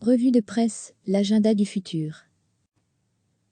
Revue de presse, l'agenda du futur.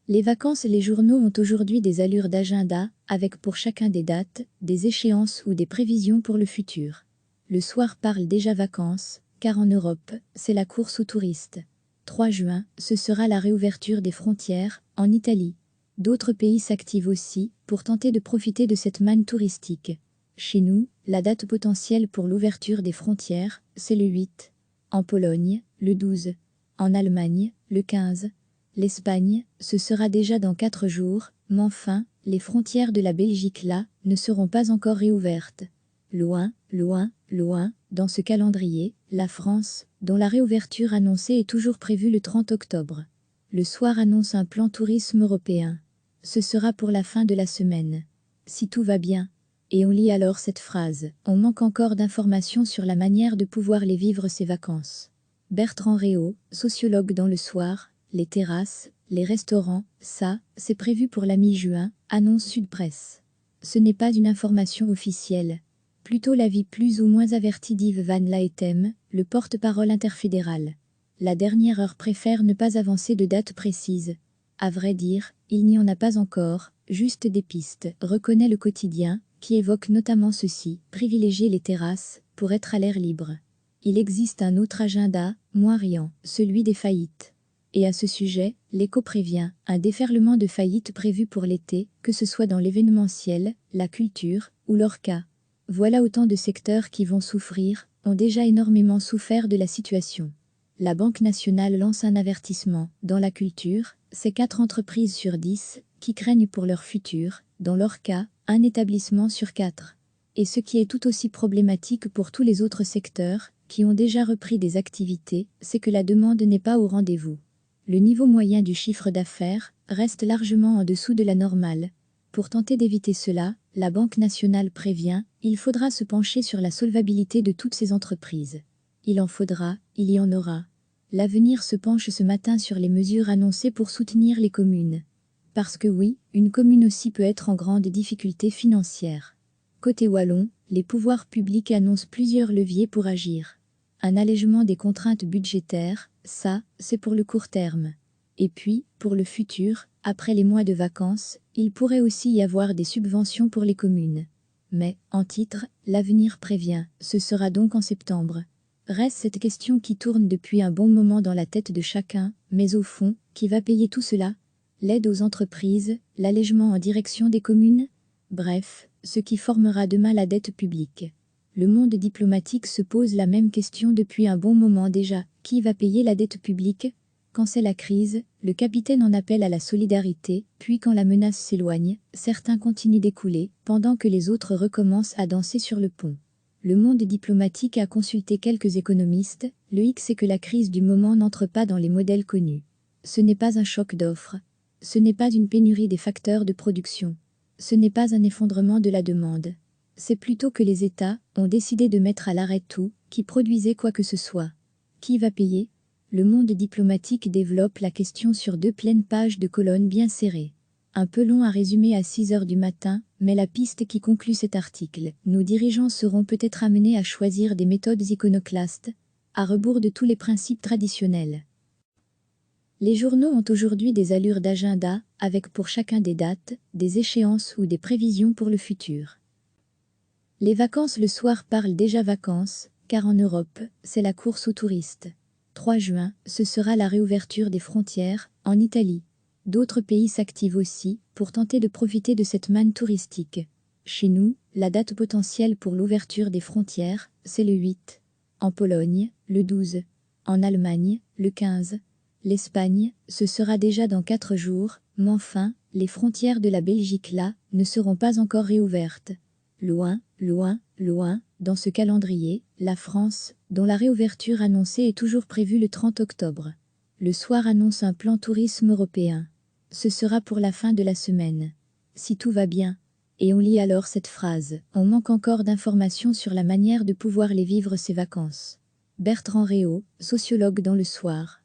Les vacances et les journaux ont aujourd'hui des allures d'agenda, avec pour chacun des dates, des échéances ou des prévisions pour le futur. Le soir parle déjà vacances, car en Europe, c'est la course aux touristes. 3 juin, ce sera la réouverture des frontières, en Italie. D'autres pays s'activent aussi, pour tenter de profiter de cette manne touristique. Chez nous, la date potentielle pour l'ouverture des frontières, c'est le 8. En Pologne, le 12. En Allemagne, le 15. L'Espagne, ce sera déjà dans 4 jours, mais enfin, les frontières de la Belgique là, ne seront pas encore réouvertes. Loin, loin, loin, dans ce calendrier, la France, dont la réouverture annoncée est toujours prévue le 30 octobre. Le soir annonce un plan tourisme européen. Ce sera pour la fin de la semaine. Si tout va bien. Et on lit alors cette phrase, on manque encore d'informations sur la manière de pouvoir les vivre ces vacances. Bertrand Réau, sociologue dans Le Soir, les terrasses, les restaurants, ça, c'est prévu pour la mi-juin, annonce Sud Presse. Ce n'est pas une information officielle. Plutôt l'avis plus ou moins averti d'Yves Van Laetem, le porte-parole interfédéral. La dernière heure préfère ne pas avancer de date précise. À vrai dire, il n'y en a pas encore, juste des pistes, reconnaît le quotidien, qui évoque notamment ceci, privilégier les terrasses, pour être à l'air libre. Il existe un autre agenda, moins riant, celui des faillites. Et à ce sujet, l'Écho prévient, un déferlement de faillites prévu pour l'été, que ce soit dans l'événementiel, la culture, ou l'ORCA. Voilà autant de secteurs qui vont souffrir, ont déjà énormément souffert de la situation. La Banque nationale lance un avertissement, dans la culture, c'est 4 entreprises sur 10, qui craignent pour leur futur, dans leur cas, un établissement sur 4. Et ce qui est tout aussi problématique pour tous les autres secteurs, qui ont déjà repris des activités, c'est que la demande n'est pas au rendez-vous. Le niveau moyen du chiffre d'affaires reste largement en dessous de la normale. Pour tenter d'éviter cela, la Banque nationale prévient, il faudra se pencher sur la solvabilité de toutes ces entreprises. Il en faudra, il y en aura. L'Avenir se penche ce matin sur les mesures annoncées pour soutenir les communes. Parce que oui, une commune aussi peut être en grande difficulté financière. Côté wallon, les pouvoirs publics annoncent plusieurs leviers pour agir. Un allègement des contraintes budgétaires, ça, c'est pour le court terme. Et puis, pour le futur, après les mois de vacances, il pourrait aussi y avoir des subventions pour les communes. Mais, en titre, l'Avenir prévient, ce sera donc en septembre. Reste cette question qui tourne depuis un bon moment dans la tête de chacun, mais au fond, qui va payer tout cela ? L'aide aux entreprises, l'allègement en direction des communes ? Bref, ce qui formera demain la dette publique. Le monde diplomatique se pose la même question depuis un bon moment déjà. Qui va payer la dette publique ? Quand c'est la crise, le capitaine en appelle à la solidarité, puis quand la menace s'éloigne, certains continuent d'écouler, pendant que les autres recommencent à danser sur le pont. Le monde diplomatique a consulté quelques économistes, le hic c'est que la crise du moment n'entre pas dans les modèles connus. Ce n'est pas un choc d'offres. Ce n'est pas une pénurie des facteurs de production. Ce n'est pas un effondrement de la demande. C'est plutôt que les États ont décidé de mettre à l'arrêt tout, qui produisait quoi que ce soit. Qui va payer ? Le monde diplomatique développe la question sur 2 pleines pages de colonnes bien serrées. Un peu long à résumer à 6 heures du matin, mais la piste qui conclut cet article, nos dirigeants seront peut-être amenés à choisir des méthodes iconoclastes, à rebours de tous les principes traditionnels. Les journaux ont aujourd'hui des allures d'agenda, avec pour chacun des dates, des échéances ou des prévisions pour le futur. Les vacances le soir parlent déjà vacances, car en Europe, c'est la course aux touristes. 3 juin, ce sera la réouverture des frontières, en Italie. D'autres pays s'activent aussi, pour tenter de profiter de cette manne touristique. Chez nous, la date potentielle pour l'ouverture des frontières, c'est le 8. En Pologne, le 12. En Allemagne, le 15. L'Espagne, ce sera déjà dans 4 jours, mais enfin, les frontières de la Belgique là, ne seront pas encore réouvertes. Loin, loin, loin, dans ce calendrier, la France, dont la réouverture annoncée est toujours prévue le 30 octobre. Le soir annonce un plan tourisme européen. Ce sera pour la fin de la semaine. Si tout va bien. Et on lit alors cette phrase, on manque encore d'informations sur la manière de pouvoir les vivre ces vacances. Bertrand Réau, sociologue dans Le Soir.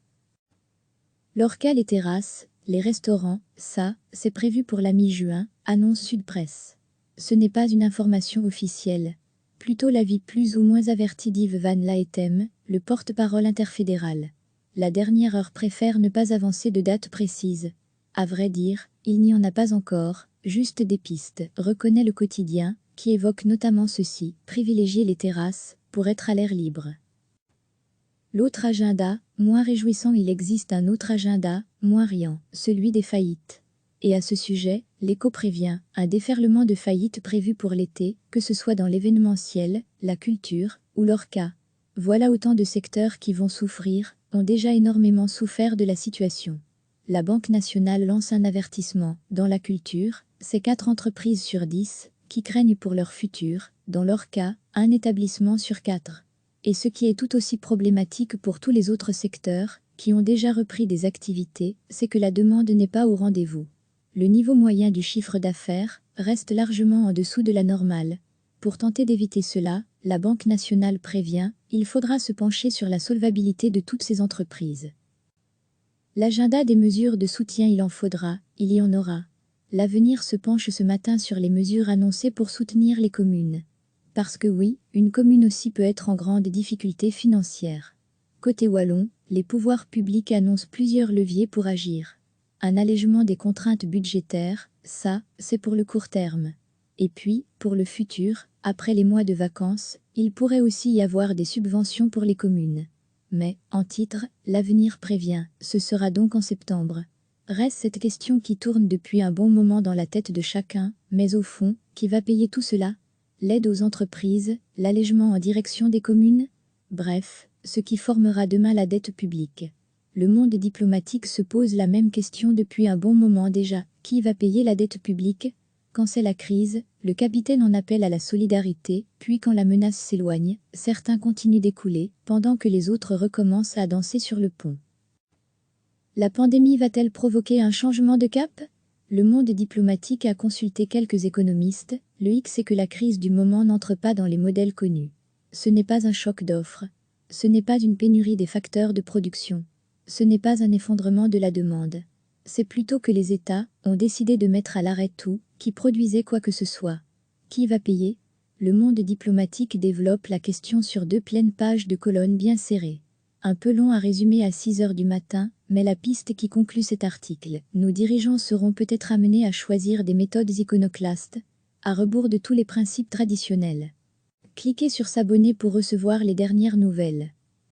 L'ORCA, les terrasses, les restaurants, ça, c'est prévu pour la mi-juin, annonce Sud Presse. Ce n'est pas une information officielle. Plutôt l'avis plus ou moins averti d'Yves Van Laetem, le porte-parole interfédéral. La dernière heure préfère ne pas avancer de date précise. À vrai dire, il n'y en a pas encore, juste des pistes, reconnaît le quotidien, qui évoque notamment ceci, privilégier les terrasses, pour être à l'air libre. L'autre agenda, moins réjouissant. Il existe un autre agenda, moins riant, celui des faillites. Et à ce sujet, l'Écho prévient, un déferlement de faillites prévu pour l'été, que ce soit dans l'événementiel, la culture, ou l'ORCA. Voilà autant de secteurs qui vont souffrir, ont déjà énormément souffert de la situation. La Banque nationale lance un avertissement. Dans la culture, c'est 4 entreprises sur 10 qui craignent pour leur futur, dans leur cas, un établissement sur 4. Et ce qui est tout aussi problématique pour tous les autres secteurs, qui ont déjà repris des activités, c'est que la demande n'est pas au rendez-vous. Le niveau moyen du chiffre d'affaires reste largement en dessous de la normale. Pour tenter d'éviter cela, la Banque nationale prévient, il faudra se pencher sur la solvabilité de toutes ces entreprises. L'agenda des mesures de soutien, il en faudra, il y en aura. L'Avenir se penche ce matin sur les mesures annoncées pour soutenir les communes. Parce que oui, une commune aussi peut être en grande difficulté financière. Côté wallon, les pouvoirs publics annoncent plusieurs leviers pour agir. Un allègement des contraintes budgétaires, ça, c'est pour le court terme. Et puis, pour le futur, après les mois de vacances, il pourrait aussi y avoir des subventions pour les communes. Mais, en titre, l'Avenir prévient, ce sera donc en septembre. Reste cette question qui tourne depuis un bon moment dans la tête de chacun, mais au fond, qui va payer tout cela ? L'aide aux entreprises, l'allègement en direction des communes ? Bref, ce qui formera demain la dette publique. Le monde diplomatique se pose la même question depuis un bon moment déjà. Qui va payer la dette publique ? Quand c'est la crise, le capitaine en appelle à la solidarité, puis quand la menace s'éloigne, certains continuent d'écouler, pendant que les autres recommencent à danser sur le pont. La pandémie va-t-elle provoquer un changement de cap ? Le monde diplomatique a consulté quelques économistes. Le hic, c'est que la crise du moment n'entre pas dans les modèles connus. Ce n'est pas un choc d'offres. Ce n'est pas une pénurie des facteurs de production. Ce n'est pas un effondrement de la demande. C'est plutôt que les États ont décidé de mettre à l'arrêt tout qui produisait quoi que ce soit. Qui va payer ? Le monde diplomatique développe la question sur 2 pleines pages de colonnes bien serrées. Un peu long à résumer à 6 heures du matin, mais la piste qui conclut cet article, nos dirigeants seront peut-être amenés à choisir des méthodes iconoclastes, à rebours de tous les principes traditionnels. Cliquez sur s'abonner pour recevoir les dernières nouvelles.